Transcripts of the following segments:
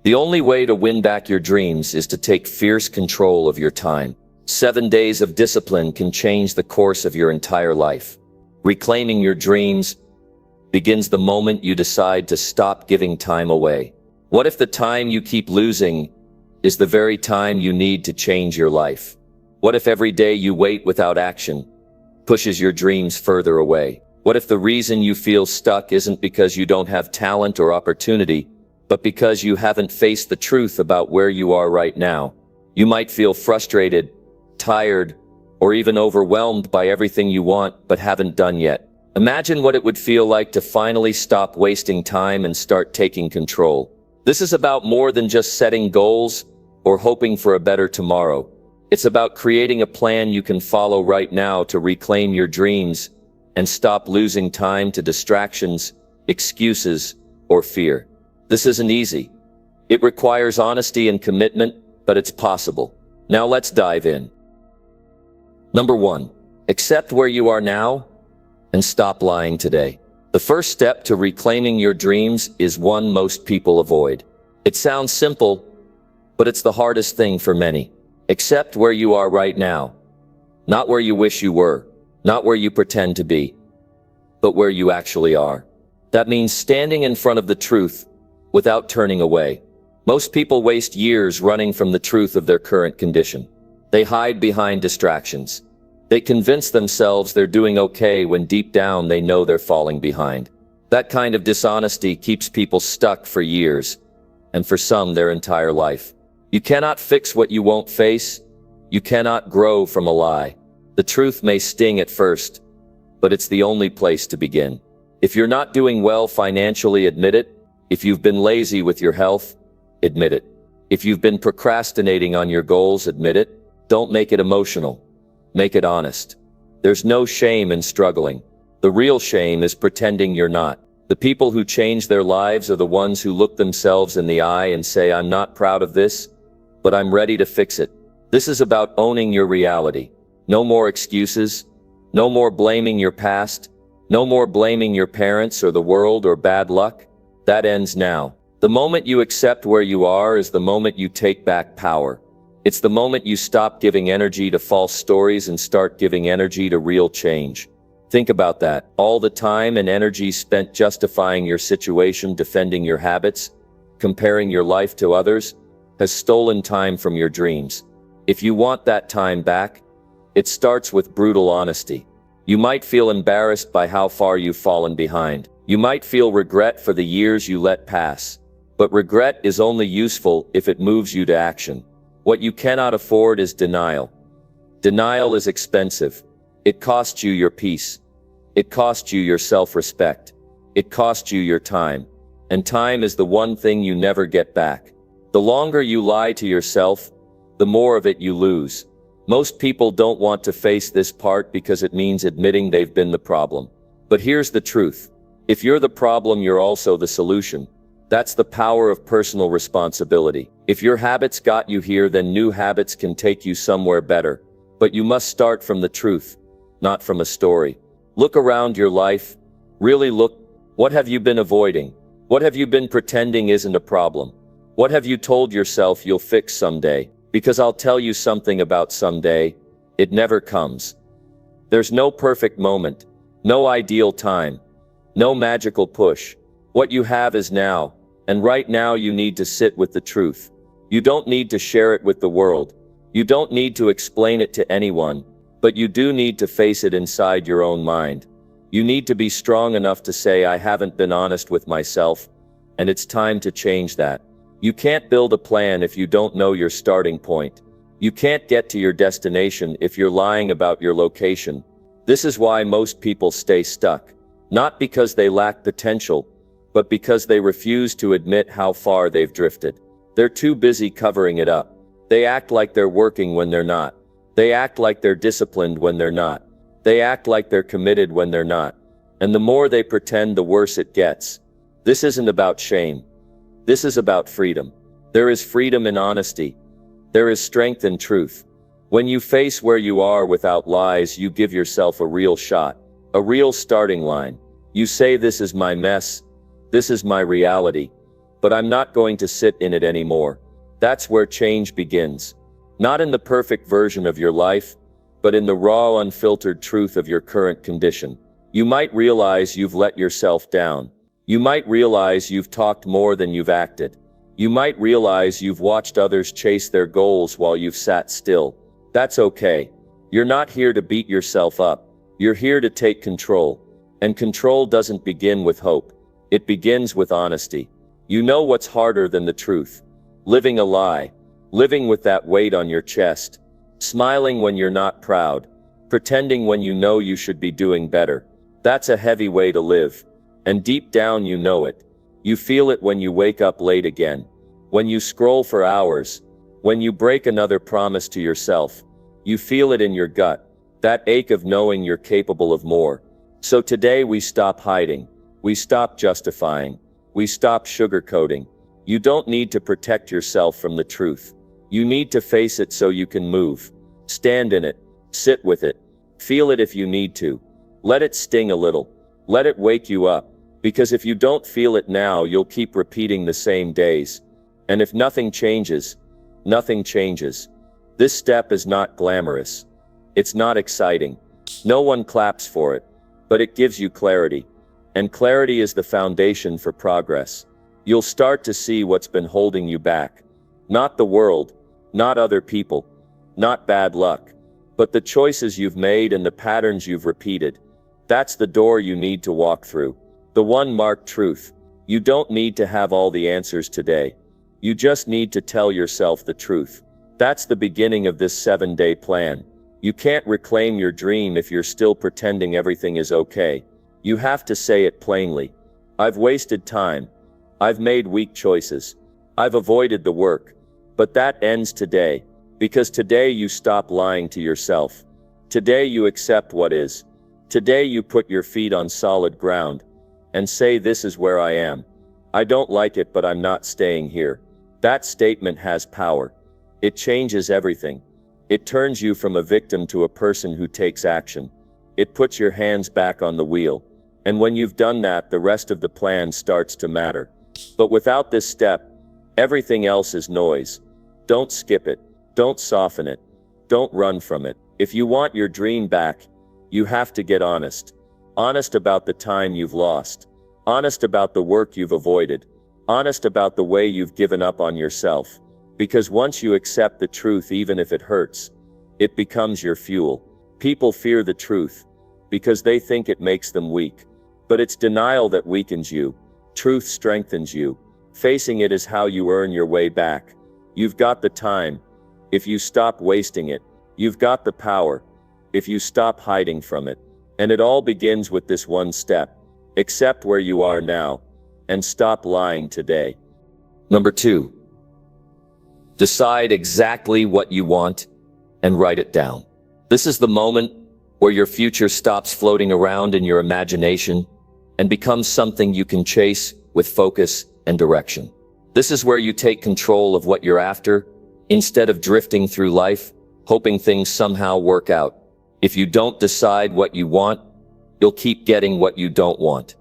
The only way to win back your dreams is to take fierce control of your time. 7 days of discipline can change the course of your entire life. Reclaiming your dreams begins the moment you decide to stop giving time away. What if the time you keep losing is the very time you need to change your life? What if every day you wait without action pushes your dreams further away? What if the reason you feel stuck isn't because you don't have talent or opportunity, but because you haven't faced the truth about where you are right now? You might feel frustrated, tired, or even overwhelmed by everything you want but haven't done yet. Imagine what it would feel like to finally stop wasting time and start taking control. This is about more than just setting goals or hoping for a better tomorrow. It's about creating a plan you can follow right now to reclaim your dreams and stop losing time to distractions, excuses, or fear. This isn't easy. It requires honesty and commitment, but it's possible. Now let's dive in. Number 1, accept where you are now and stop lying today. The first step to reclaiming your dreams is one most people avoid. It sounds simple, but it's the hardest thing for many. Accept where you are right now. Not where you wish you were, not where you pretend to be, but where you actually are. That means standing in front of the truth without turning away. Most people waste years running from the truth of their current condition. They hide behind distractions. They convince themselves they're doing okay when deep down they know they're falling behind. That kind of dishonesty keeps people stuck for years, and for some their entire life. You cannot fix what you won't face. You cannot grow from a lie. The truth may sting at first, but it's the only place to begin. If you're not doing well financially, admit it. If you've been lazy with your health, admit it. If you've been procrastinating on your goals, admit it. Don't make it emotional. Make it honest. There's no shame in struggling. The real shame is pretending you're not. The people who change their lives are the ones who look themselves in the eye and say, I'm not proud of this, but I'm ready to fix it. This is about owning your reality. No more excuses. No more blaming your past. No more blaming your parents or the world or bad luck. That ends now. The moment you accept where you are is the moment you take back power. It's the moment you stop giving energy to false stories and start giving energy to real change. Think about that. All the time and energy spent justifying your situation, defending your habits, comparing your life to others, has stolen time from your dreams. If you want that time back, it starts with brutal honesty. You might feel embarrassed by how far you've fallen behind. You might feel regret for the years you let pass. But regret is only useful if it moves you to action. What you cannot afford is denial. Denial is expensive. It costs you your peace. It costs you your self-respect. It costs you your time. And time is the one thing you never get back. The longer you lie to yourself, the more of it you lose. Most people don't want to face this part because it means admitting they've been the problem. But here's the truth. If you're the problem, you're also the solution. That's the power of personal responsibility. If your habits got you here, then new habits can take you somewhere better. But you must start from the truth, not from a story. Look around your life. Really look. What have you been avoiding? What have you been pretending isn't a problem? What have you told yourself you'll fix someday? Because I'll tell you something about someday. It never comes. There's no perfect moment, no ideal time, no magical push. What you have is now, and right now you need to sit with the truth. You don't need to share it with the world. You don't need to explain it to anyone, but you do need to face it inside your own mind. You need to be strong enough to say, I haven't been honest with myself, and it's time to change that. You can't build a plan if you don't know your starting point. You can't get to your destination if you're lying about your location. This is why most people stay stuck. Not because they lack potential, but because they refuse to admit how far they've drifted. They're too busy covering it up. They act like they're working when they're not. They act like they're disciplined when they're not. They act like they're committed when they're not. And the more they pretend, the worse it gets. This isn't about shame. This is about freedom. There is freedom in honesty. There is strength in truth. When you face where you are without lies, you give yourself a real shot, a real starting line. You say, this is my mess, This is my reality. But I'm not going to sit in it anymore. That's where change begins. Not in the perfect version of your life, but in the raw, unfiltered truth of your current condition. You might realize you've let yourself down. You might realize you've talked more than you've acted. You might realize you've watched others chase their goals while you've sat still. That's okay. You're not here to beat yourself up. You're here to take control. And control doesn't begin with hope. It begins with honesty. You know what's harder than the truth? Living a lie. Living with that weight on your chest. Smiling when you're not proud. Pretending when you know you should be doing better. That's a heavy way to live. And deep down you know it. You feel it when you wake up late again. When you scroll for hours. When you break another promise to yourself. You feel it in your gut. That ache of knowing you're capable of more. So today we stop hiding. We stop justifying. We stop sugarcoating. You don't need to protect yourself from the truth. You need to face it so you can move. Stand in it. Sit with it. Feel it if you need to. Let it sting a little. Let it wake you up. Because if you don't feel it now, you'll keep repeating the same days. And if nothing changes, nothing changes. This step is not glamorous. It's not exciting. No one claps for it. But it gives you clarity. And clarity is the foundation for progress. You'll start to see what's been holding you back. Not the world. Not other people. Not bad luck. But the choices you've made and the patterns you've repeated. That's the door you need to walk through. The one marked truth. You don't need to have all the answers today. You just need to tell yourself the truth. That's the beginning of this 7-day plan. You can't reclaim your dream if you're still pretending everything is okay. You have to say it plainly. I've wasted time. I've made weak choices. I've avoided the work. But that ends today. Because today you stop lying to yourself. Today you accept what is. Today you put your feet on solid ground. And say, this is where I am. I don't like it, but I'm not staying here. That statement has power. It changes everything. It turns you from a victim to a person who takes action. It puts your hands back on the wheel. And when you've done that, the rest of the plan starts to matter. But without this step, everything else is noise. Don't skip it. Don't soften it. Don't run from it. If you want your dream back, you have to get honest. Honest about the time you've lost. Honest about the work you've avoided. Honest about the way you've given up on yourself. Because once you accept the truth, even if it hurts, it becomes your fuel. People fear the truth because they think it makes them weak. But it's denial that weakens you. Truth strengthens you. Facing it is how you earn your way back. You've got the time. If you stop wasting it, you've got the power. If you stop hiding from it. And it all begins with this one step. Accept where you are now. And stop lying today. Number 2. Decide exactly what you want and write it down. This is the moment where your future stops floating around in your imagination and becomes something you can chase with focus and direction. This is where you take control of what you're after, instead of drifting through life, hoping things somehow work out. If you don't decide what you want, you'll keep getting what you don't want.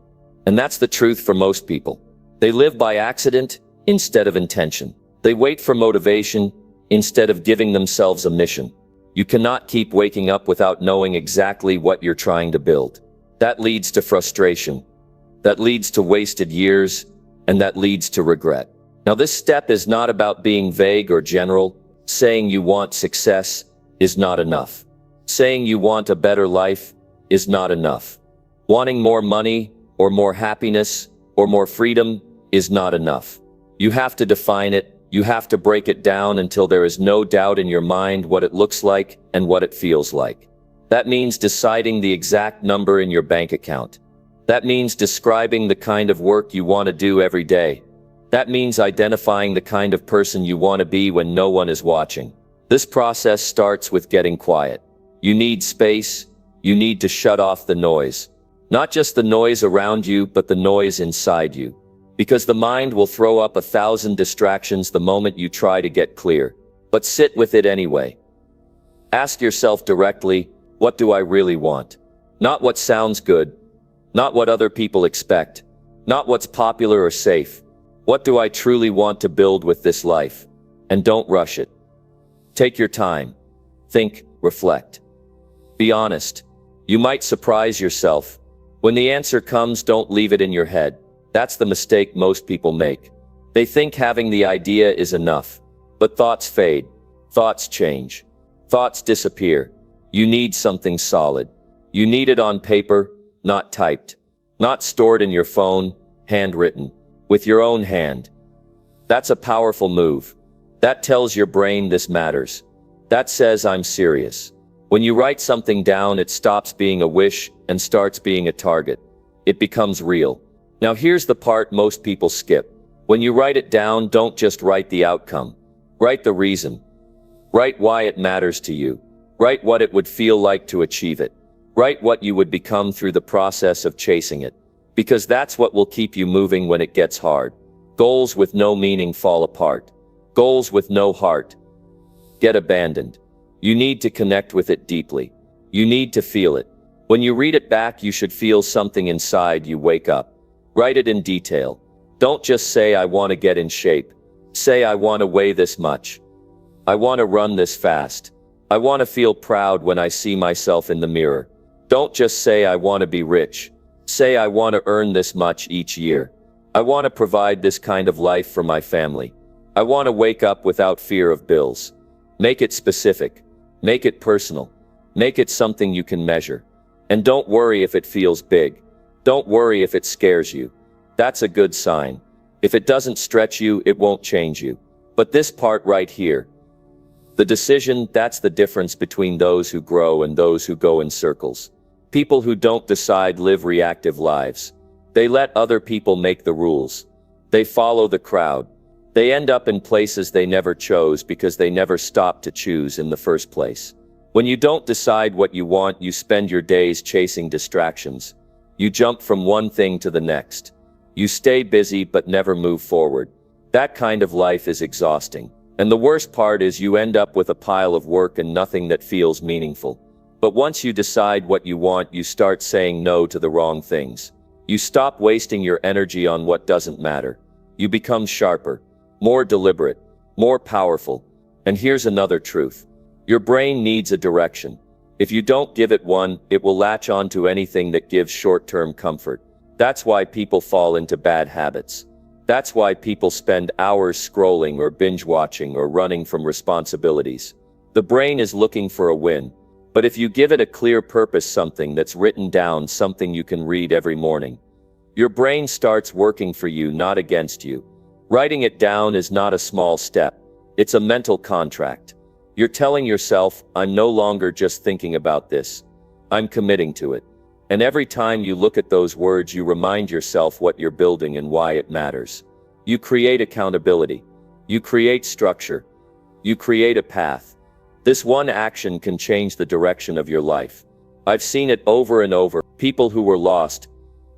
And that's the truth for most people. They live by accident instead of intention. They wait for motivation instead of giving themselves a mission. You cannot keep waking up without knowing exactly what you're trying to build. That leads to frustration. That leads to wasted years, and that leads to regret. Now, this step is not about being vague or general. Saying you want success is not enough. Saying you want a better life is not enough. Wanting more money or more happiness or more freedom is not enough. You have to define it. You have to break it down until there is no doubt in your mind what it looks like and what it feels like. That means deciding the exact number in your bank account. That means describing the kind of work you want to do every day. That means identifying the kind of person you want to be when no one is watching. This process starts with getting quiet. You need space. You need to shut off the noise. Not just the noise around you, but the noise inside you. Because the mind will throw up 1,000 distractions the moment you try to get clear. But sit with it anyway. Ask yourself directly, what do I really want? Not what sounds good. Not what other people expect. Not what's popular or safe. What do I truly want to build with this life? And don't rush it. Take your time. Think, reflect. Be honest. You might surprise yourself. When the answer comes, don't leave it in your head. That's the mistake most people make. They think having the idea is enough. But thoughts fade. Thoughts change. Thoughts disappear. You need something solid. You need it on paper, not typed. Not stored in your phone, handwritten. With your own hand. That's a powerful move. That tells your brain this matters. That says I'm serious. When you write something down, it stops being a wish and starts being a target. It becomes real. Now here's the part most people skip. When you write it down, don't just write the outcome. Write the reason. Write why it matters to you. Write what it would feel like to achieve it. Write what you would become through the process of chasing it. Because that's what will keep you moving when it gets hard. Goals with no meaning fall apart. Goals with no heart get abandoned. You need to connect with it deeply. You need to feel it. When you read it back, you should feel something inside you wake up. Write it in detail. Don't just say, I want to get in shape. Say, I want to weigh this much. I want to run this fast. I want to feel proud when I see myself in the mirror. Don't just say, I want to be rich. Say, I want to earn this much each year. I want to provide this kind of life for my family. I want to wake up without fear of bills. Make it specific. Make it personal. Make it something you can measure. And don't worry if it feels big. Don't worry if it scares you. That's a good sign. If it doesn't stretch you, it won't change you. But this part right here, the decision, that's the difference between those who grow and those who go in circles. People who don't decide live reactive lives. They let other people make the rules. They follow the crowd. They end up in places they never chose because they never stopped to choose in the first place. When you don't decide what you want, you spend your days chasing distractions. You jump from one thing to the next. You stay busy but never move forward. That kind of life is exhausting. And the worst part is you end up with a pile of work and nothing that feels meaningful. But once you decide what you want, you start saying no to the wrong things. You stop wasting your energy on what doesn't matter. You become sharper, more deliberate, more powerful. And here's another truth. Your brain needs a direction. If you don't give it one, it will latch onto anything that gives short-term comfort. That's why people fall into bad habits. That's why people spend hours scrolling or binge-watching or running from responsibilities. The brain is looking for a win. But if you give it a clear purpose, something that's written down, something you can read every morning, your brain starts working for you, not against you. Writing it down is not a small step. It's a mental contract. You're telling yourself, I'm no longer just thinking about this. I'm committing to it. And every time you look at those words, you remind yourself what you're building and why it matters. You create accountability. You create structure. You create a path. This one action can change the direction of your life. I've seen it over and over. People who were lost,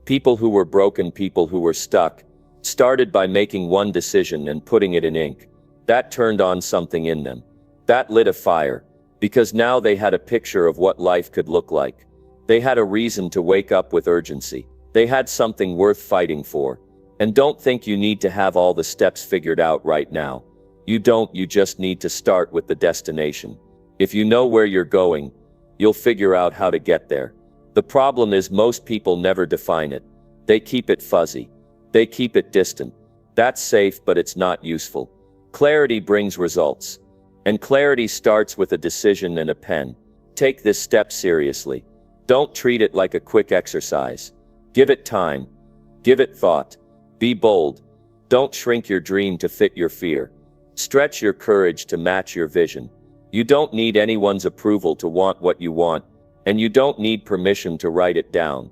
people who were broken, people who were stuck, started by making one decision and putting it in ink. That turned on something in them. That lit a fire, because now they had a picture of what life could look like. They had a reason to wake up with urgency. They had something worth fighting for. And don't think you need to have all the steps figured out right now. You don't, you just need to start with the destination. If you know where you're going, you'll figure out how to get there. The problem is most people never define it. They keep it fuzzy. They keep it distant. That's safe, but it's not useful. Clarity brings results. And clarity starts with a decision and a pen. Take this step seriously. Don't treat it like a quick exercise. Give it time. Give it thought. Be bold. Don't shrink your dream to fit your fear. Stretch your courage to match your vision. You don't need anyone's approval to want what you want, and you don't need permission to write it down.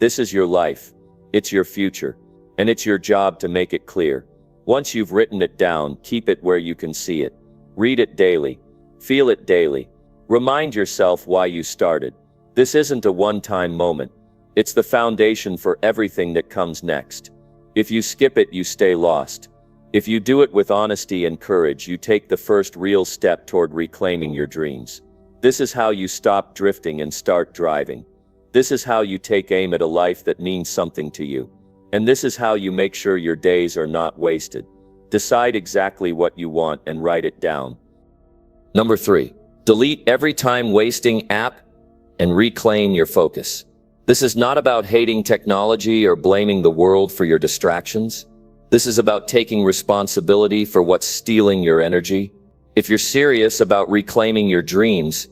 This is your life. It's your future. And it's your job to make it clear. Once you've written it down, keep it where you can see it. Read it daily. Feel it daily. Remind yourself why you started. This isn't a one-time moment. It's the foundation for everything that comes next. If you skip it, you stay lost. If you do it with honesty and courage, you take the first real step toward reclaiming your dreams. This is how you stop drifting and start driving. This is how you take aim at a life that means something to you. And this is how you make sure your days are not wasted. Decide exactly what you want and write it down. Number 3, delete every time wasting app and reclaim your focus. This is not about hating technology or blaming the world for your distractions. This is about taking responsibility for what's stealing your energy. If you're serious about reclaiming your dreams,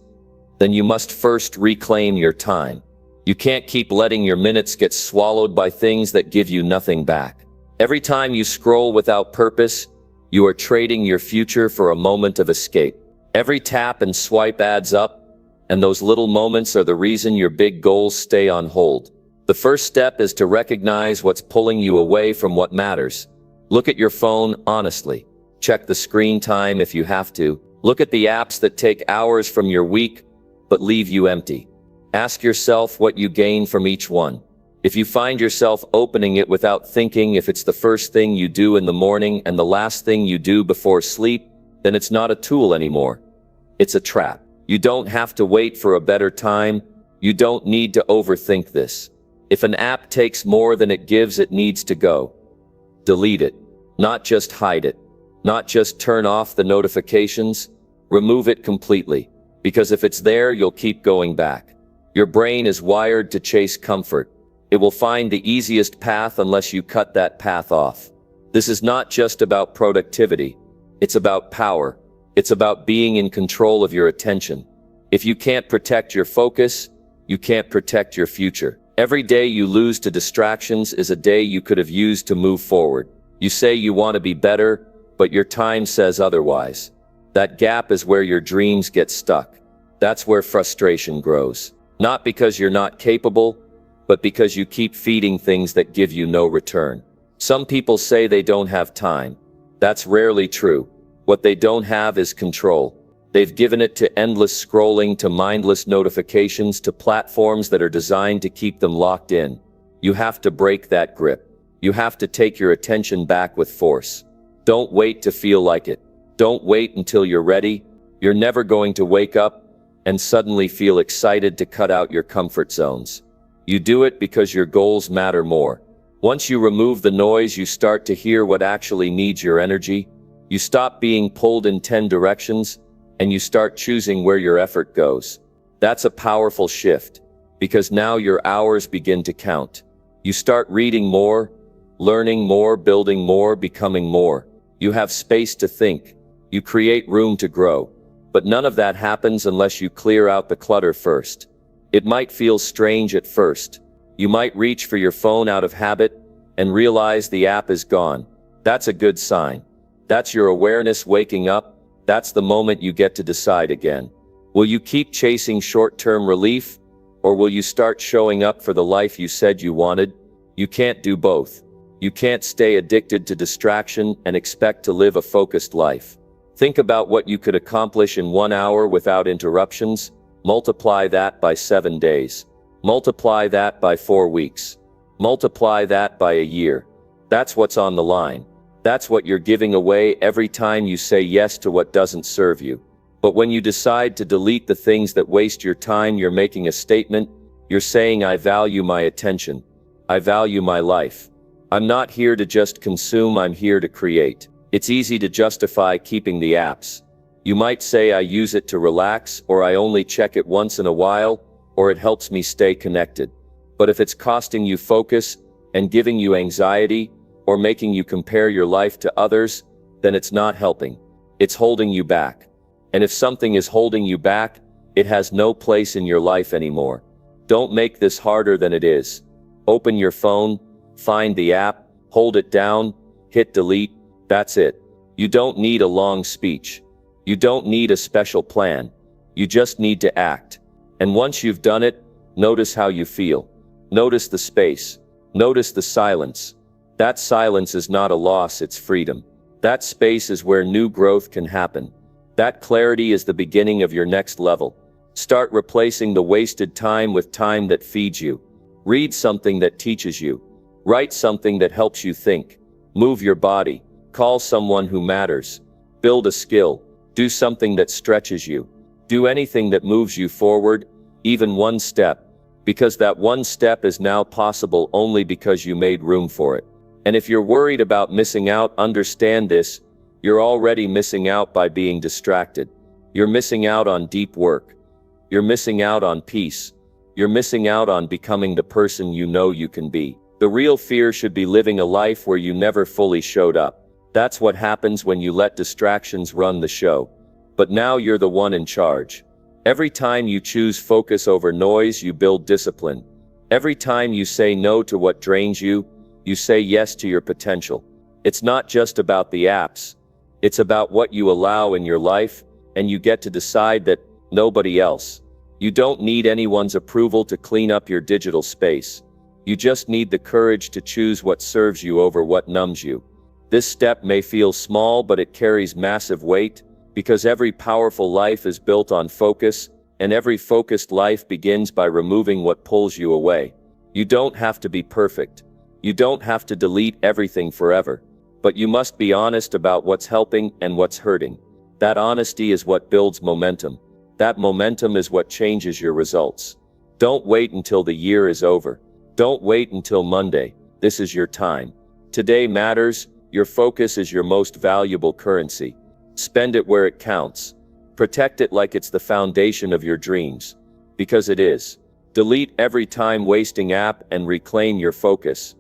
then you must first reclaim your time. You can't keep letting your minutes get swallowed by things that give you nothing back. Every time you scroll without purpose, you are trading your future for a moment of escape. Every tap and swipe adds up, and those little moments are the reason your big goals stay on hold. The first step is to recognize what's pulling you away from what matters. Look at your phone honestly. Check the screen time if you have to. Look at the apps that take hours from your week, but leave you empty. Ask yourself what you gain from each one. If you find yourself opening it without thinking, if it's the first thing you do in the morning and the last thing you do before sleep, then it's not a tool anymore. It's a trap. You don't have to wait for a better time. You don't need to overthink this. If an app takes more than it gives, it needs to go. Delete it. Not just hide it. Not just turn off the notifications. Remove it completely. Because if it's there, you'll keep going back. Your brain is wired to chase comfort. It will find the easiest path unless you cut that path off. This is not just about productivity. It's about power. It's about being in control of your attention. If you can't protect your focus, you can't protect your future. Every day you lose to distractions is a day you could have used to move forward. You say you want to be better, but your time says otherwise. That gap is where your dreams get stuck. That's where frustration grows. Not because you're not capable, but because you keep feeding things that give you no return. Some people say they don't have time. That's rarely true. What they don't have is control. They've given it to endless scrolling, to mindless notifications, to platforms that are designed to keep them locked in. You have to break that grip. You have to take your attention back with force. Don't wait to feel like it. Don't wait until you're ready. You're never going to wake up and suddenly feel excited to cut out your comfort zones. You do it because your goals matter more. Once you remove the noise, you start to hear what actually needs your energy. You stop being pulled in 10 directions, and you start choosing where your effort goes. That's a powerful shift, because now your hours begin to count. You start reading more, learning more, building more, becoming more. You have space to think. You create room to grow. But none of that happens unless you clear out the clutter first. It might feel strange at first. You might reach for your phone out of habit and realize the app is gone. That's a good sign. That's your awareness waking up. That's the moment you get to decide again. Will you keep chasing short-term relief, or will you start showing up for the life you said you wanted? You can't do both. You can't stay addicted to distraction and expect to live a focused life. Think about what you could accomplish in 1 hour without interruptions. Multiply that by 7 days. Multiply that by 4 weeks. Multiply that by a year. That's what's on the line. That's what you're giving away every time you say yes to what doesn't serve you. But when you decide to delete the things that waste your time, you're making a statement. You're saying, I value my attention. I value my life. I'm not here to just consume, I'm here to create. It's easy to justify keeping the apps. You might say, I use it to relax, or I only check it once in a while, or it helps me stay connected. But if it's costing you focus and giving you anxiety, or making you compare your life to others, then it's not helping. It's holding you back. And if something is holding you back, it has no place in your life anymore. Don't make this harder than it is. Open your phone, find the app, hold it down, hit delete. That's it. You don't need a long speech. You don't need a special plan. You just need to act. And once you've done it, notice how you feel. Notice the space. Notice the silence. That silence is not a loss, it's freedom. That space is where new growth can happen. That clarity is the beginning of your next level. Start replacing the wasted time with time that feeds you. Read something that teaches you. Write something that helps you think. Move your body. Call someone who matters. Build a skill. Do something that stretches you. Do anything that moves you forward, even one step. because that one step is now possible only because you made room for it. And if you're worried about missing out, understand this: you're already missing out by being distracted. You're missing out on deep work. You're missing out on peace. You're missing out on becoming the person you know you can be. The real fear should be living a life where you never fully showed up. That's what happens when you let distractions run the show. But now you're the one in charge. Every time you choose focus over noise, you build discipline. Every time you say no to what drains you, you say yes to your potential. It's not just about the apps. It's about what you allow in your life, and you get to decide that, nobody else. You don't need anyone's approval to clean up your digital space. You just need the courage to choose what serves you over what numbs you. This step may feel small, but it carries massive weight, because every powerful life is built on focus, and every focused life begins by removing what pulls you away. You don't have to be perfect. You don't have to delete everything forever. But you must be honest about what's helping and what's hurting. That honesty is what builds momentum. That momentum is what changes your results. Don't wait until the year is over. Don't wait until Monday. This is your time. Today matters. Your focus is your most valuable currency. Spend it where it counts. Protect it like it's the foundation of your dreams. Because it is. Delete every time-wasting app and reclaim your focus.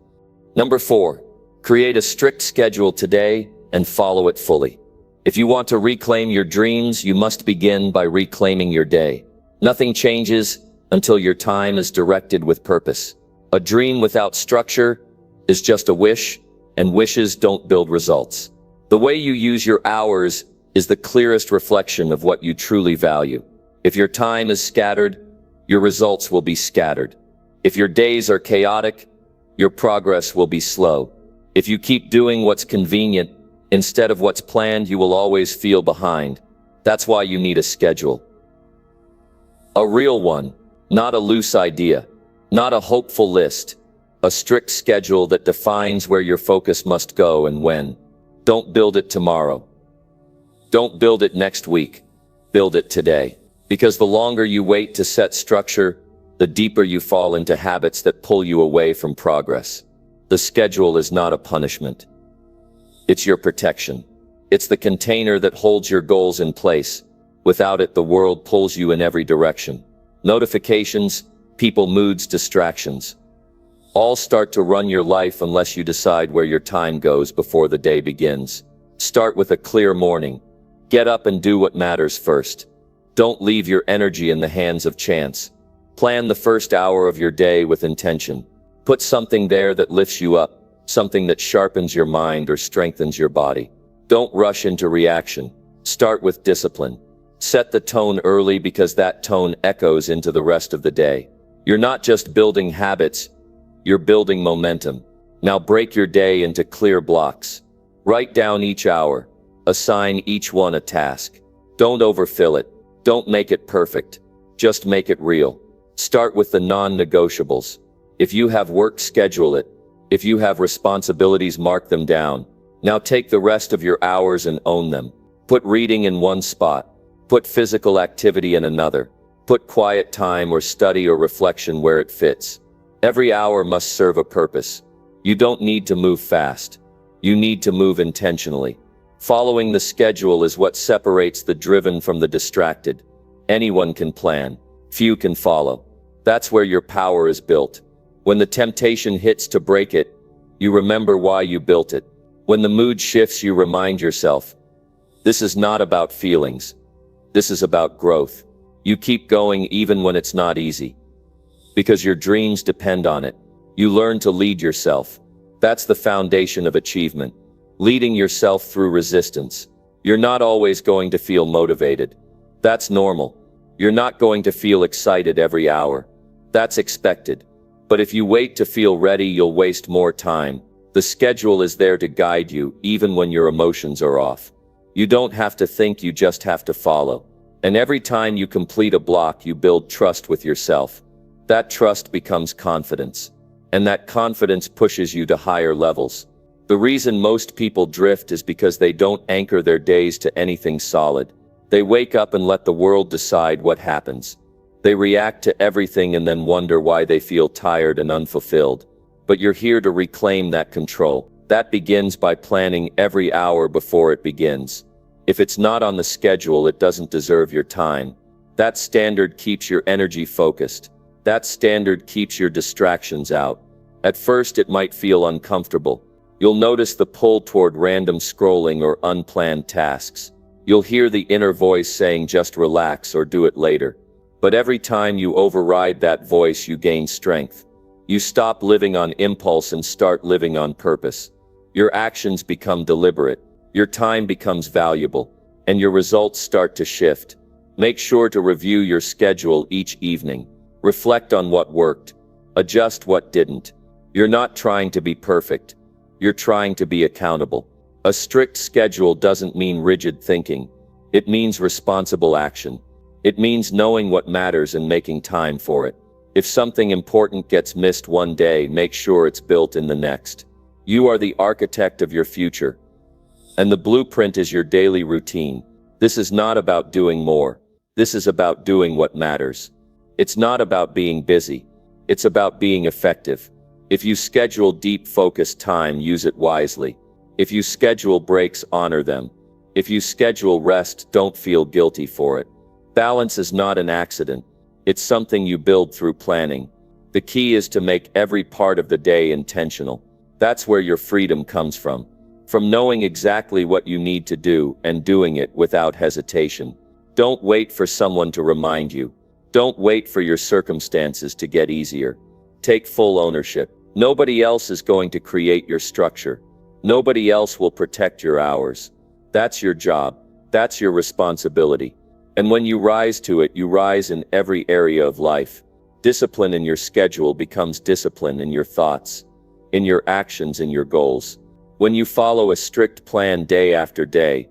Number 4. Create a strict schedule today and follow it fully. If you want to reclaim your dreams, you must begin by reclaiming your day. Nothing changes until your time is directed with purpose. A dream without structure is just a wish, and wishes don't build results. The way you use your hours is the clearest reflection of what you truly value. If your time is scattered, your results will be scattered. If your days are chaotic, your progress will be slow. If you keep doing what's convenient instead of what's planned, you will always feel behind. That's why you need a schedule. A real one, not a loose idea, not a hopeful list. A strict schedule that defines where your focus must go and when. Don't build it tomorrow. Don't build it next week. Build it today. Because the longer you wait to set structure, the deeper you fall into habits that pull you away from progress. The schedule is not a punishment. It's your protection. It's the container that holds your goals in place. Without it, the world pulls you in every direction. Notifications, people, moods, distractions. All start to run your life unless you decide where your time goes before the day begins. Start with a clear morning. Get up and do what matters first. Don't leave your energy in the hands of chance. Plan the first hour of your day with intention. Put something there that lifts you up, something that sharpens your mind or strengthens your body. Don't rush into reaction. Start with discipline. Set the tone early because that tone echoes into the rest of the day. You're not just building habits, you're building momentum. Now break your day into clear blocks. Write down each hour. Assign each one a task. Don't overfill it. Don't make it perfect. Just make it real. Start with the non-negotiables. If you have work, schedule it. If you have responsibilities, mark them down. Now take the rest of your hours and own them. Put reading in one spot. Put physical activity in another. Put quiet time or study or reflection where it fits. Every hour must serve a purpose. You don't need to move fast. You need to move intentionally. Following the schedule is what separates the driven from the distracted. Anyone can plan. Few can follow. That's where your power is built. When the temptation hits to break it, you remember why you built it. When the mood shifts, you remind yourself, this is not about feelings. This is about growth. You keep going even when it's not easy. Because your dreams depend on it. You learn to lead yourself. That's the foundation of achievement. Leading yourself through resistance. You're not always going to feel motivated. That's normal. You're not going to feel excited every hour. That's expected. But if you wait to feel ready, you'll waste more time. The schedule is there to guide you, even when your emotions are off. You don't have to think, you just have to follow. And every time you complete a block, you build trust with yourself. That trust becomes confidence. And that confidence pushes you to higher levels. The reason most people drift is because they don't anchor their days to anything solid. They wake up and let the world decide what happens. They react to everything and then wonder why they feel tired and unfulfilled. But you're here to reclaim that control. That begins by planning every hour before it begins. If it's not on the schedule, it doesn't deserve your time. That standard keeps your energy focused. That standard keeps your distractions out. At first, it might feel uncomfortable. You'll notice the pull toward random scrolling or unplanned tasks. You'll hear the inner voice saying, just relax or do it later. But every time you override that voice, you gain strength. You stop living on impulse and start living on purpose. Your actions become deliberate. Your time becomes valuable. And your results start to shift. Make sure to review your schedule each evening. Reflect on what worked. Adjust what didn't. You're not trying to be perfect. You're trying to be accountable. A strict schedule doesn't mean rigid thinking. It means responsible action. It means knowing what matters and making time for it. If something important gets missed one day, make sure it's built in the next. You are the architect of your future. And the blueprint is your daily routine. This is not about doing more. This is about doing what matters. It's not about being busy. It's about being effective. If you schedule deep, focused time, use it wisely. If you schedule breaks, honor them. If you schedule rest, don't feel guilty for it. Balance is not an accident. It's something you build through planning. The key is to make every part of the day intentional. That's where your freedom comes from. From knowing exactly what you need to do and doing it without hesitation. Don't wait for someone to remind you. Don't wait for your circumstances to get easier. Take full ownership. Nobody else is going to create your structure. Nobody else will protect your hours. That's your job. That's your responsibility. And when you rise to it, you rise in every area of life. Discipline in your schedule becomes discipline in your thoughts, in your actions, in your goals. When you follow a strict plan day after day,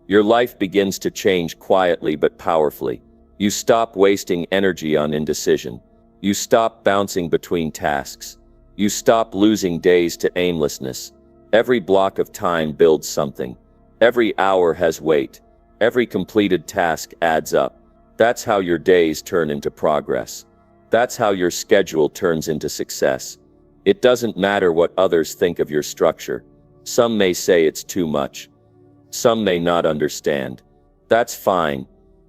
your life begins to change quietly but powerfully. You stop wasting energy on indecision. You stop bouncing between tasks. You stop losing days to aimlessness. Every block of time builds something. Every hour has weight. Every completed task adds up. That's how your days turn into progress. That's how your schedule turns into success. It doesn't matter what others think of your structure. Some may say it's too much. Some may not understand. That's fine.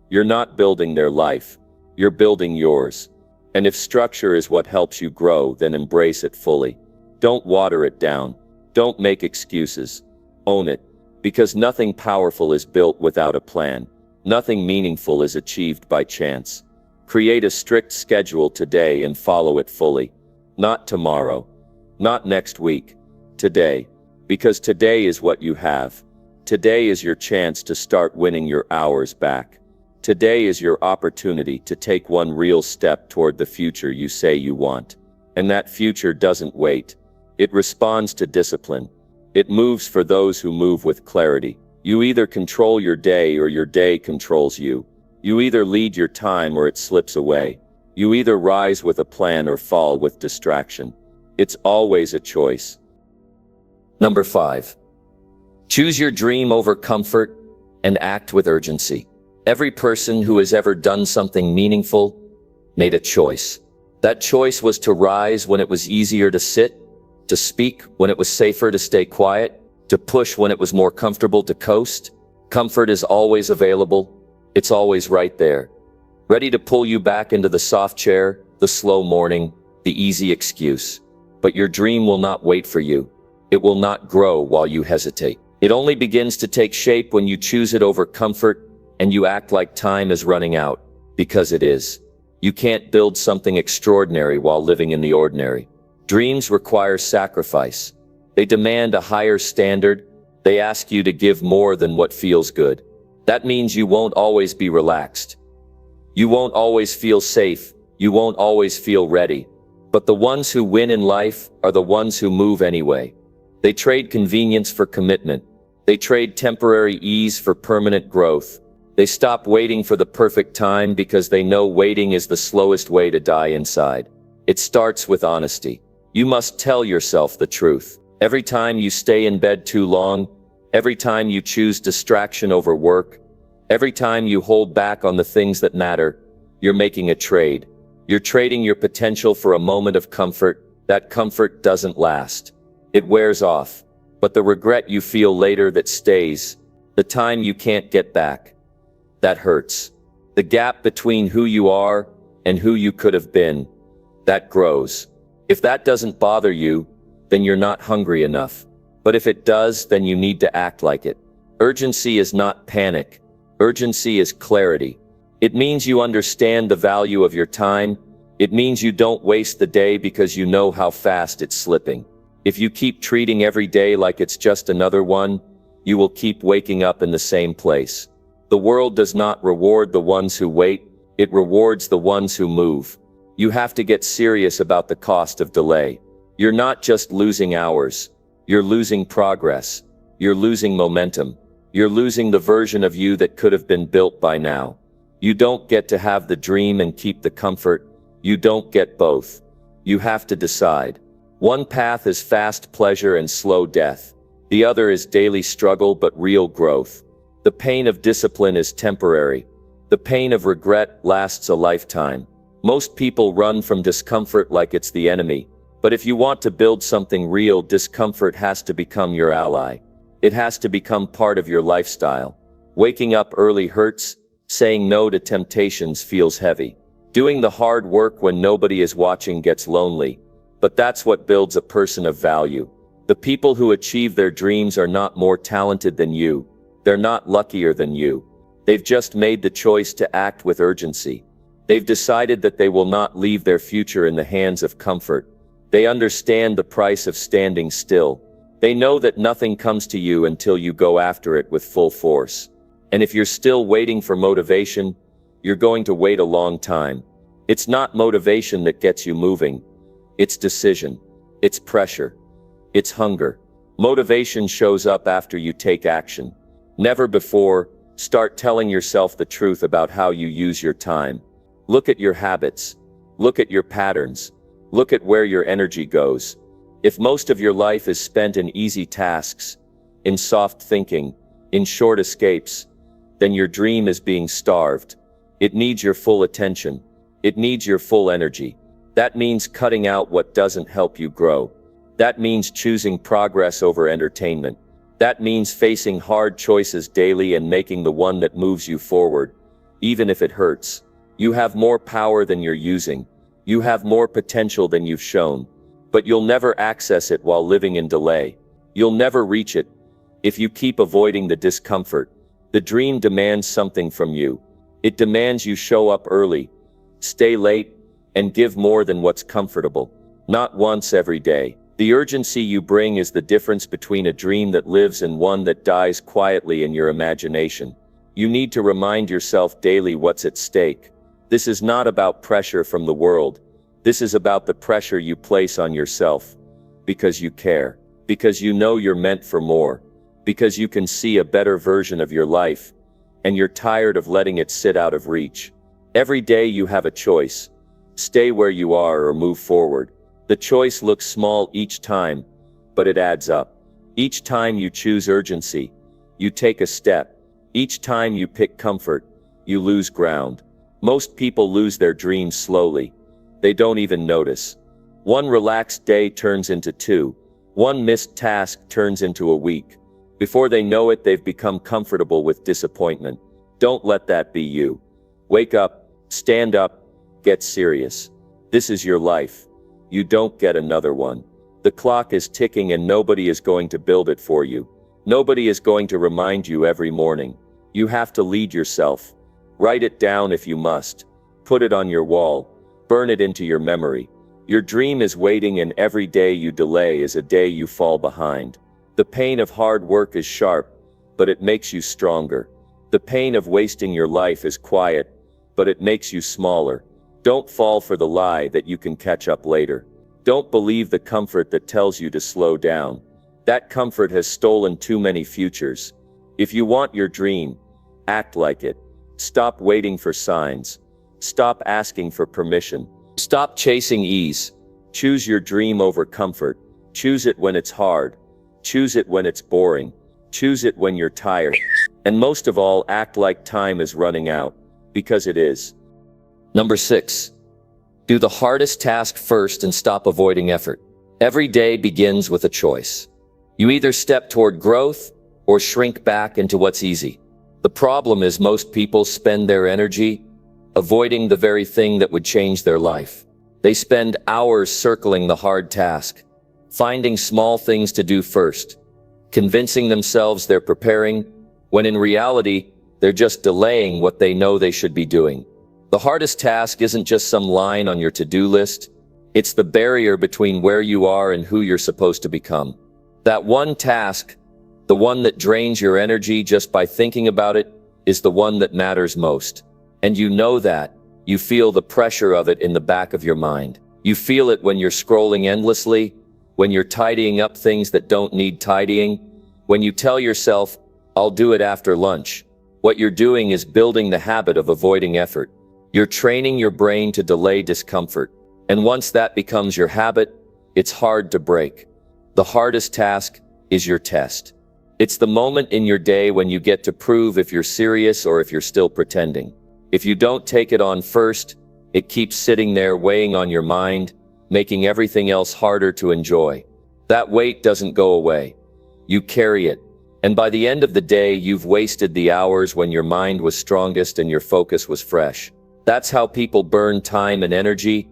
You're not building their life. You're building yours. And if structure is what helps you grow, then embrace it fully. Don't water it down. Don't make excuses. Own it. Because nothing powerful is built without a plan. Nothing meaningful is achieved by chance. Create a strict schedule today and follow it fully. Not tomorrow. Not next week. Today. Because today is what you have. Today is your chance to start winning your hours back. Today is your opportunity to take one real step toward the future you say you want. And that future doesn't wait. It responds to discipline. It moves for those who move with clarity. You either control your day or your day controls you. You either lead your time or it slips away. You either rise with a plan or fall with distraction. It's always a choice. Number 5. Choose your dream over comfort and act with urgency. Every person who has ever done something meaningful made a choice. That choice was to rise when it was easier to sit, to speak when it was safer to stay quiet, to push when it was more comfortable to coast. Comfort is always available. It's always right there, ready to pull you back into the soft chair, the slow morning, the easy excuse. But your dream will not wait for you. It will not grow while you hesitate. It only begins to take shape when you choose it over comfort and you act like time is running out, because it is. You can't build something extraordinary while living in the ordinary. Dreams require sacrifice. They demand a higher standard. They ask you to give more than what feels good. That means you won't always be relaxed. You won't always feel safe. You won't always feel ready. But the ones who win in life are the ones who move anyway. They trade convenience for commitment. They trade temporary ease for permanent growth. They stop waiting for the perfect time because they know waiting is the slowest way to die inside. It starts with honesty. You must tell yourself the truth. Every time you stay in bed too long, every time you choose distraction over work, every time you hold back on the things that matter, You're making a trade. You're trading your potential for a moment of comfort. That comfort doesn't last. It wears off. But the regret you feel later that stays, the time you can't get back, that hurts. The gap between who you are and who you could have been, that grows. If that doesn't bother you, then you're not hungry enough. But if it does, then you need to act like it. Urgency is not panic. Urgency is clarity. It means you understand the value of your time. It means you don't waste the day because you know how fast it's slipping. If you keep treating every day like it's just another one, you will keep waking up in the same place. The world does not reward the ones who wait, it rewards the ones who move. You have to get serious about the cost of delay. You're not just losing hours, you're losing progress. You're losing momentum. You're losing the version of you that could have been built by now. You don't get to have the dream and keep the comfort. You don't get both. You have to decide. One path is fast pleasure and slow death. The other is daily struggle but real growth. The pain of discipline is temporary. The pain of regret lasts a lifetime. Most people run from discomfort like it's the enemy. But if you want to build something real, discomfort has to become your ally. It has to become part of your lifestyle. Waking up early hurts. Saying no to temptations feels heavy. Doing the hard work when nobody is watching gets lonely. But that's what builds a person of value. The people who achieve their dreams are not more talented than you. They're not luckier than you. They've just made the choice to act with urgency. They've decided that they will not leave their future in the hands of comfort. They understand the price of standing still. They know that nothing comes to you until you go after it with full force. And if you're still waiting for motivation, you're going to wait a long time. It's not motivation that gets you moving. It's decision. It's pressure. It's hunger. Motivation shows up after you take action. Never before. Start telling yourself the truth about how you use your time. Look at your habits. Look at your patterns. Look at where your energy goes. If most of your life is spent in easy tasks, in soft thinking, in short escapes, then your dream is being starved. It needs your full attention. It needs your full energy. That means cutting out what doesn't help you grow. That means choosing progress over entertainment. That means facing hard choices daily and making the one that moves you forward, even if it hurts. You have more power than you're using. You have more potential than you've shown. But you'll never access it while living in delay. You'll never reach it if you keep avoiding the discomfort. The dream demands something from you. It demands you show up early, stay late, and give more than what's comfortable. Not once every day. The urgency you bring is the difference between a dream that lives and one that dies quietly in your imagination. You need to remind yourself daily what's at stake. This is not about pressure from the world. This is about the pressure you place on yourself. Because you care. Because you know you're meant for more. Because you can see a better version of your life. And you're tired of letting it sit out of reach. Every day you have a choice. Stay where you are or move forward. The choice looks small each time, but it adds up. Each time you choose urgency, you take a step. Each time you pick comfort, you lose ground. Most people lose their dreams slowly. They don't even notice. One relaxed day turns into two. One missed task turns into a week. Before they know it, they've become comfortable with disappointment. Don't let that be you. Wake up, stand up, get serious. This is your life. You don't get another one. The clock is ticking and nobody is going to build it for you. Nobody is going to remind you every morning. You have to lead yourself. Write it down if you must. Put it on your wall. Burn it into your memory. Your dream is waiting, and every day you delay is a day you fall behind. The pain of hard work is sharp, but it makes you stronger. The pain of wasting your life is quiet, but it makes you smaller. Don't fall for the lie that you can catch up later. Don't believe the comfort that tells you to slow down. That comfort has stolen too many futures. If you want your dream, act like it. Stop waiting for signs. Stop asking for permission. Stop chasing ease. Choose your dream over comfort. Choose it when it's hard. Choose it when it's boring. Choose it when you're tired. And most of all, act like time is running out. Because it is. Number 6. Do the hardest task first and stop avoiding effort. Every day begins with a choice. You either step toward growth or shrink back into what's easy. The problem is most people spend their energy avoiding the very thing that would change their life. They spend hours circling the hard task, finding small things to do first, convincing themselves they're preparing, when in reality, they're just delaying what they know they should be doing. The hardest task isn't just some line on your to-do list. It's the barrier between where you are and who you're supposed to become. That one task, the one that drains your energy just by thinking about it, is the one that matters most. And you know that. You feel the pressure of it in the back of your mind. You feel it when you're scrolling endlessly, when you're tidying up things that don't need tidying, when you tell yourself, "I'll do it after lunch." What you're doing is building the habit of avoiding effort. You're training your brain to delay discomfort. And once that becomes your habit, it's hard to break. The hardest task is your test. It's the moment in your day when you get to prove if you're serious or if you're still pretending. If you don't take it on first, it keeps sitting there weighing on your mind, making everything else harder to enjoy. That weight doesn't go away. You carry it. And by the end of the day, you've wasted the hours when your mind was strongest and your focus was fresh. That's how people burn time and energy.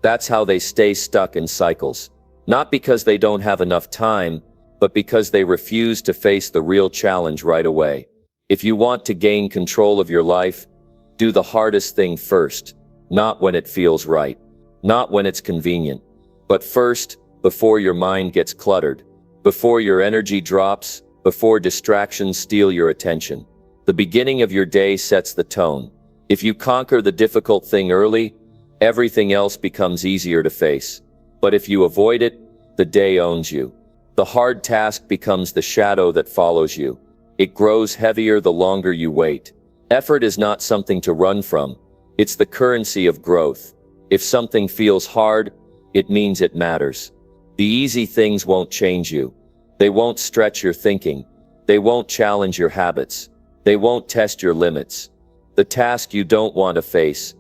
That's how they stay stuck in cycles. Not because they don't have enough time, but because they refuse to face the real challenge right away. If you want to gain control of your life, do the hardest thing first. Not when it feels right. Not when it's convenient. But first, before your mind gets cluttered. Before your energy drops. Before distractions steal your attention. The beginning of your day sets the tone. If you conquer the difficult thing early, everything else becomes easier to face. But if you avoid it, the day owns you. The hard task becomes the shadow that follows you. It grows heavier the longer you wait. Effort is not something to run from. It's the currency of growth. If something feels hard, it means it matters. The easy things won't change you. They won't stretch your thinking. They won't challenge your habits. They won't test your limits. The task you don't want to face,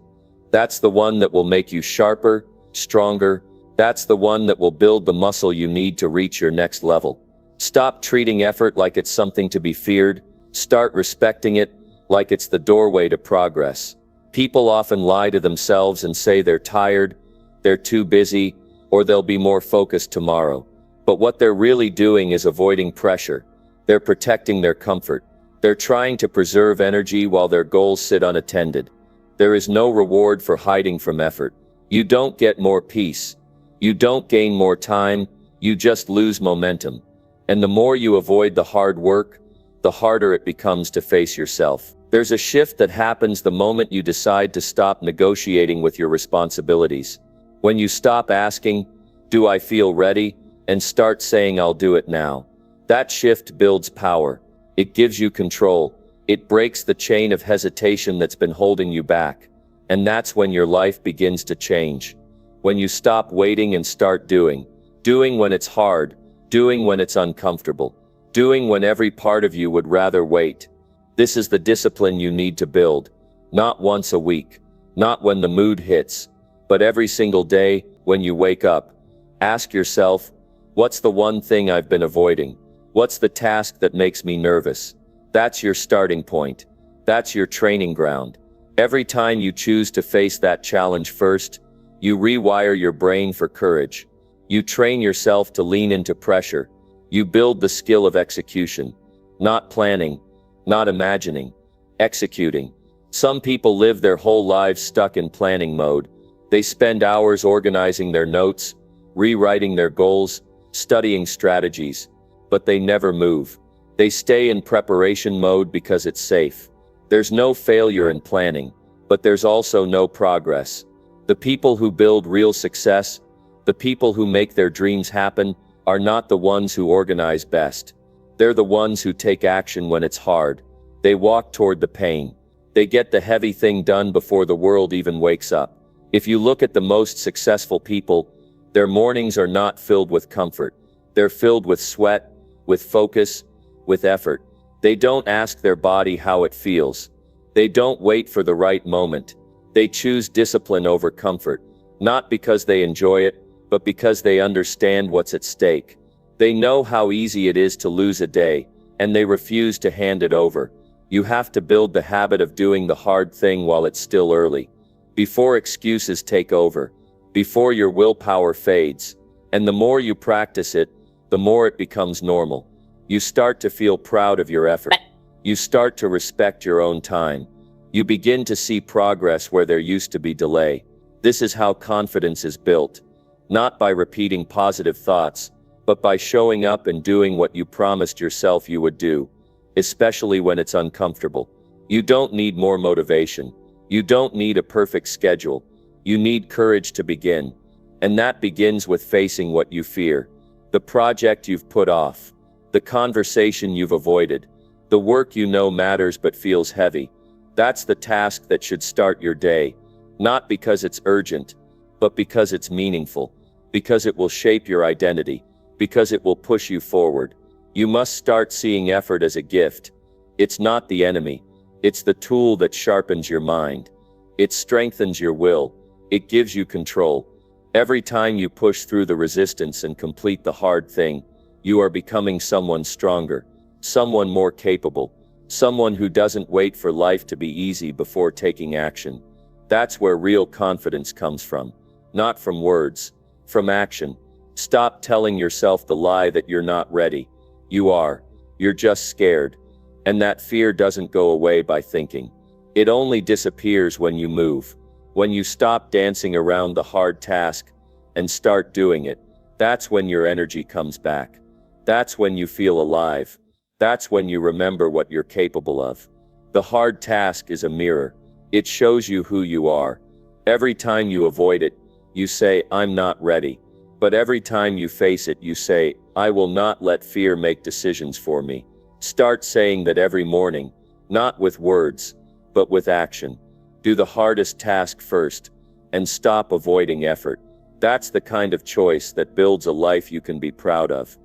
that's the one that will make you sharper, stronger. That's the one that will build the muscle you need to reach your next level. Stop treating effort like it's something to be feared. Start respecting it like it's the doorway to progress. People often lie to themselves and say they're tired, they're too busy, or they'll be more focused tomorrow. But what they're really doing is avoiding pressure. They're protecting their comfort. They're trying to preserve energy while their goals sit unattended. There is no reward for hiding from effort. You don't get more peace. You don't gain more time. You just lose momentum. And the more you avoid the hard work, the harder it becomes to face yourself. There's a shift that happens the moment you decide to stop negotiating with your responsibilities. When you stop asking, "Do I feel ready?" and start saying, "I'll do it now." That shift builds power. It gives you control. It breaks the chain of hesitation that's been holding you back. And that's when your life begins to change. When you stop waiting and start doing. Doing when it's hard. Doing when it's uncomfortable. Doing when every part of you would rather wait. This is the discipline you need to build. Not once a week. Not when the mood hits. But every single day, when you wake up. Ask yourself, what's the one thing I've been avoiding? What's the task that makes me nervous? That's your starting point. That's your training ground. Every time you choose to face that challenge first, you rewire your brain for courage. You train yourself to lean into pressure. You build the skill of execution. Not planning, not imagining, executing. Some people live their whole lives stuck in planning mode. They spend hours organizing their notes, rewriting their goals, studying strategies. But they never move. They stay in preparation mode because it's safe. There's no failure in planning, but there's also no progress. The people who build real success, the people who make their dreams happen, are not the ones who organize best. They're the ones who take action when it's hard. They walk toward the pain. They get the heavy thing done before the world even wakes up. If you look at the most successful people, their mornings are not filled with comfort. They're filled with sweat, with focus, with effort. They don't ask their body how it feels. They don't wait for the right moment. They choose discipline over comfort, not because they enjoy it, but because they understand what's at stake. They know how easy it is to lose a day, and they refuse to hand it over. You have to build the habit of doing the hard thing while it's still early, before excuses take over, before your willpower fades. And the more you practice it, the more it becomes normal. You start to feel proud of your effort. You start to respect your own time. You begin to see progress where there used to be delay. This is how confidence is built, not by repeating positive thoughts, but by showing up and doing what you promised yourself you would do, especially when it's uncomfortable. You don't need more motivation. You don't need a perfect schedule. You need courage to begin. And that begins with facing what you fear, the project you've put off, the conversation you've avoided, the work you know matters but feels heavy. That's the task that should start your day, not because it's urgent, but because it's meaningful, because it will shape your identity, because it will push you forward. You must start seeing effort as a gift. It's not the enemy. It's the tool that sharpens your mind. It strengthens your will. It gives you control. Every time you push through the resistance and complete the hard thing, you are becoming someone stronger, someone more capable, someone who doesn't wait for life to be easy before taking action. That's where real confidence comes from. Not from words, from action. Stop telling yourself the lie that you're not ready. You are. You're just scared. And that fear doesn't go away by thinking. It only disappears when you move. When you stop dancing around the hard task and start doing it, that's when your energy comes back. That's when you feel alive. That's when you remember what you're capable of. The hard task is a mirror. It shows you who you are. Every time you avoid it, you say, I'm not ready. But every time you face it, you say, I will not let fear make decisions for me. Start saying that every morning, not with words, but with action. Do the hardest task first, and stop avoiding effort. That's the kind of choice that builds a life you can be proud of.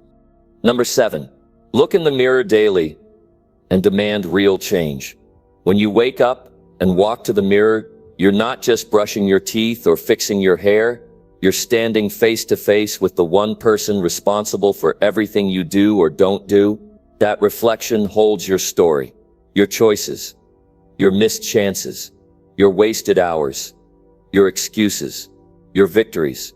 Number 7, look in the mirror daily and demand real change. When you wake up and walk to the mirror, you're not just brushing your teeth or fixing your hair. You're standing face to face with the one person responsible for everything you do or don't do. That reflection holds your story, your choices, your missed chances, your wasted hours, your excuses, your victories,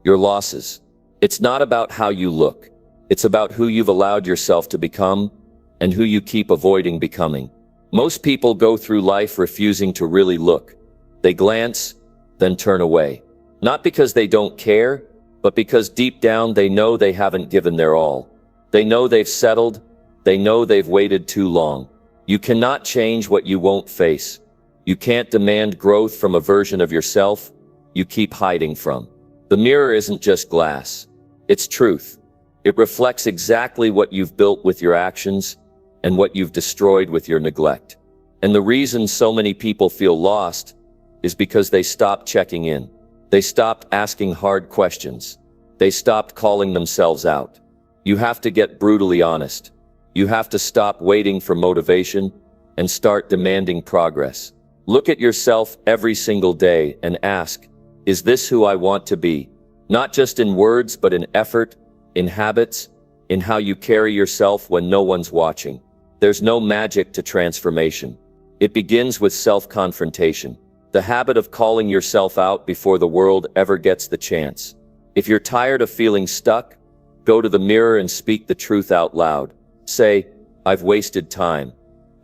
your losses. It's not about how you look. It's about who you've allowed yourself to become and who you keep avoiding becoming. Most people go through life refusing to really look. They glance, then turn away. Not because they don't care, but because deep down they know they haven't given their all. They know they've settled. They know they've waited too long. You cannot change what you won't face. You can't demand growth from a version of yourself you keep hiding from. The mirror isn't just glass. It's truth. It reflects exactly what you've built with your actions and what you've destroyed with your neglect. And the reason so many people feel lost is because they stopped checking in. They stopped asking hard questions. They stopped calling themselves out. You have to get brutally honest. You have to stop waiting for motivation and start demanding progress. Look at yourself every single day and ask, is this who I want to be? Not just in words, but in effort, in habits, in how you carry yourself when no one's watching. There's no magic to transformation. It begins with self-confrontation, the habit of calling yourself out before the world ever gets the chance. If you're tired of feeling stuck, go to the mirror and speak the truth out loud. Say, I've wasted time.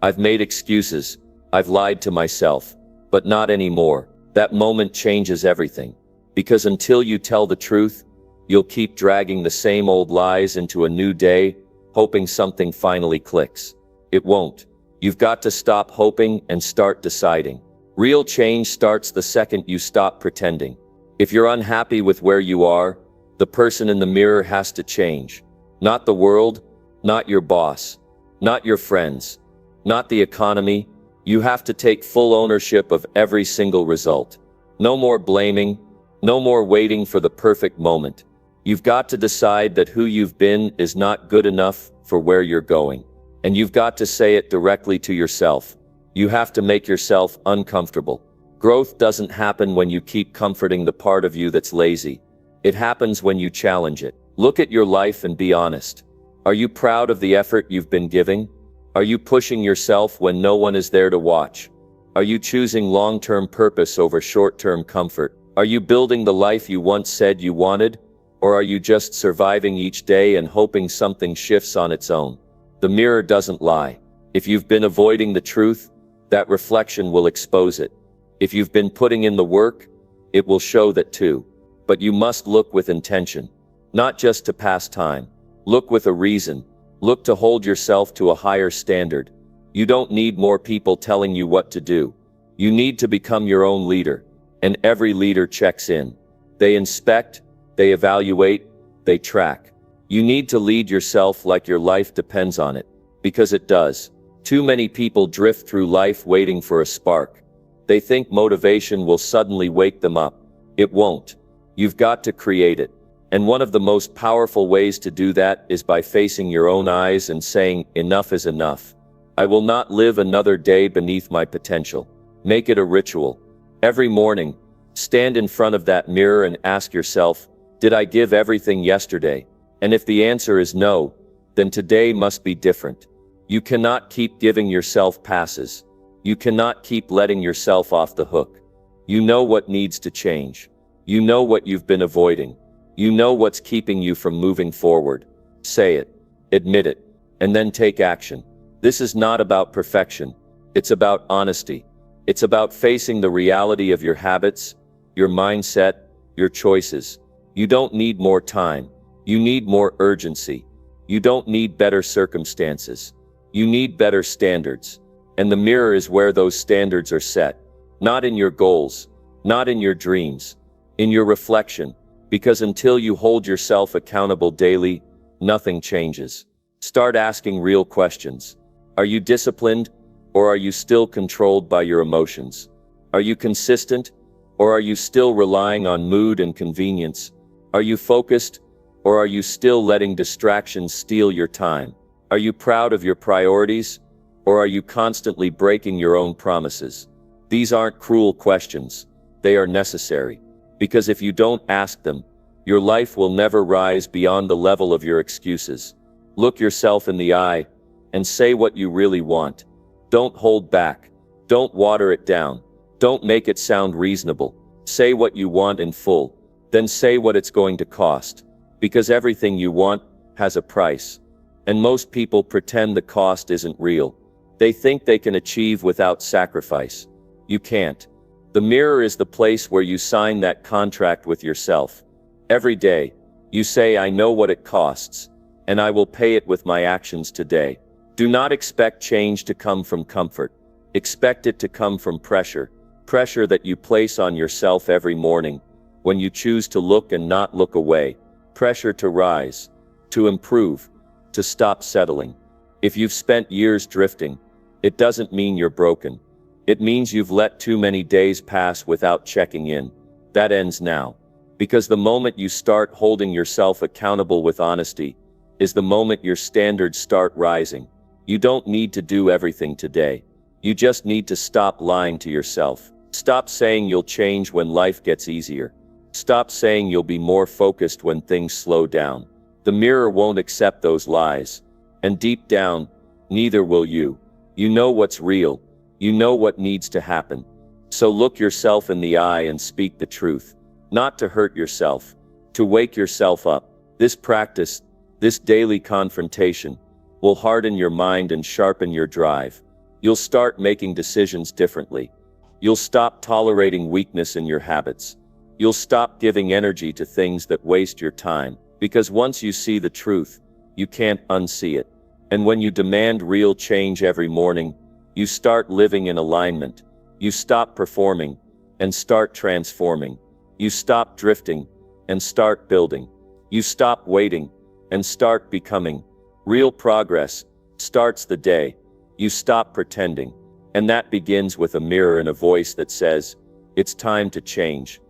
I've made excuses. I've lied to myself. But not anymore. That moment changes everything. Because until you tell the truth, you'll keep dragging the same old lies into a new day, hoping something finally clicks. It won't. You've got to stop hoping and start deciding. Real change starts the second you stop pretending. If you're unhappy with where you are, the person in the mirror has to change. Not the world, not your boss, not your friends, not the economy. You have to take full ownership of every single result. No more blaming, no more waiting for the perfect moment. You've got to decide that who you've been is not good enough for where you're going. And you've got to say it directly to yourself. You have to make yourself uncomfortable. Growth doesn't happen when you keep comforting the part of you that's lazy. It happens when you challenge it. Look at your life and be honest. Are you proud of the effort you've been giving? Are you pushing yourself when no one is there to watch? Are you choosing long-term purpose over short-term comfort? Are you building the life you once said you wanted? Or are you just surviving each day and hoping something shifts on its own? The mirror doesn't lie. If you've been avoiding the truth, that reflection will expose it. If you've been putting in the work, it will show that too. But you must look with intention. Not just to pass time. Look with a reason. Look to hold yourself to a higher standard. You don't need more people telling you what to do. You need to become your own leader. And every leader checks in. They inspect, they evaluate, they track. You need to lead yourself like your life depends on it. Because it does. Too many people drift through life waiting for a spark. They think motivation will suddenly wake them up. It won't. You've got to create it. And one of the most powerful ways to do that is by facing your own eyes and saying, enough is enough. I will not live another day beneath my potential. Make it a ritual. Every morning, stand in front of that mirror and ask yourself, did I give everything yesterday? And if the answer is no, then today must be different. You cannot keep giving yourself passes. You cannot keep letting yourself off the hook. You know what needs to change. You know what you've been avoiding. You know what's keeping you from moving forward. Say it, admit it, and then take action. This is not about perfection. It's about honesty. It's about facing the reality of your habits, your mindset, your choices. You don't need more time. You need more urgency. You don't need better circumstances. You need better standards. And the mirror is where those standards are set. Not in your goals, not in your dreams, in your reflection. Because until you hold yourself accountable daily, nothing changes. Start asking real questions. Are you disciplined, or are you still controlled by your emotions? Are you consistent, or are you still relying on mood and convenience? Are you focused, or are you still letting distractions steal your time? Are you proud of your priorities, or are you constantly breaking your own promises? These aren't cruel questions. They are necessary. Because if you don't ask them, your life will never rise beyond the level of your excuses. Look yourself in the eye and say what you really want. Don't hold back. Don't water it down. Don't make it sound reasonable. Say what you want in full. Then say what it's going to cost. Because everything you want has a price. And most people pretend the cost isn't real. They think they can achieve without sacrifice. You can't. The mirror is the place where you sign that contract with yourself. Every day, you say, I know what it costs, and I will pay it with my actions today. Do not expect change to come from comfort. Expect it to come from pressure. Pressure that you place on yourself every morning, when you choose to look and not look away. Pressure to rise, to improve, to stop settling. If you've spent years drifting, it doesn't mean you're broken. It means you've let too many days pass without checking in. That ends now. Because the moment you start holding yourself accountable with honesty, is the moment your standards start rising. You don't need to do everything today. You just need to stop lying to yourself. Stop saying you'll change when life gets easier. Stop saying you'll be more focused when things slow down. The mirror won't accept those lies. And deep down, neither will you. You know what's real. You know what needs to happen. So look yourself in the eye and speak the truth. Not to hurt yourself, to wake yourself up. This practice, this daily confrontation, will harden your mind and sharpen your drive. You'll start making decisions differently. You'll stop tolerating weakness in your habits. You'll stop giving energy to things that waste your time. Because once you see the truth, you can't unsee it. And when you demand real change every morning, you start living in alignment. You stop performing and start transforming. You stop drifting and start building. You stop waiting and start becoming. Real progress starts the day you stop pretending. And that begins with a mirror and a voice that says, it's time to change.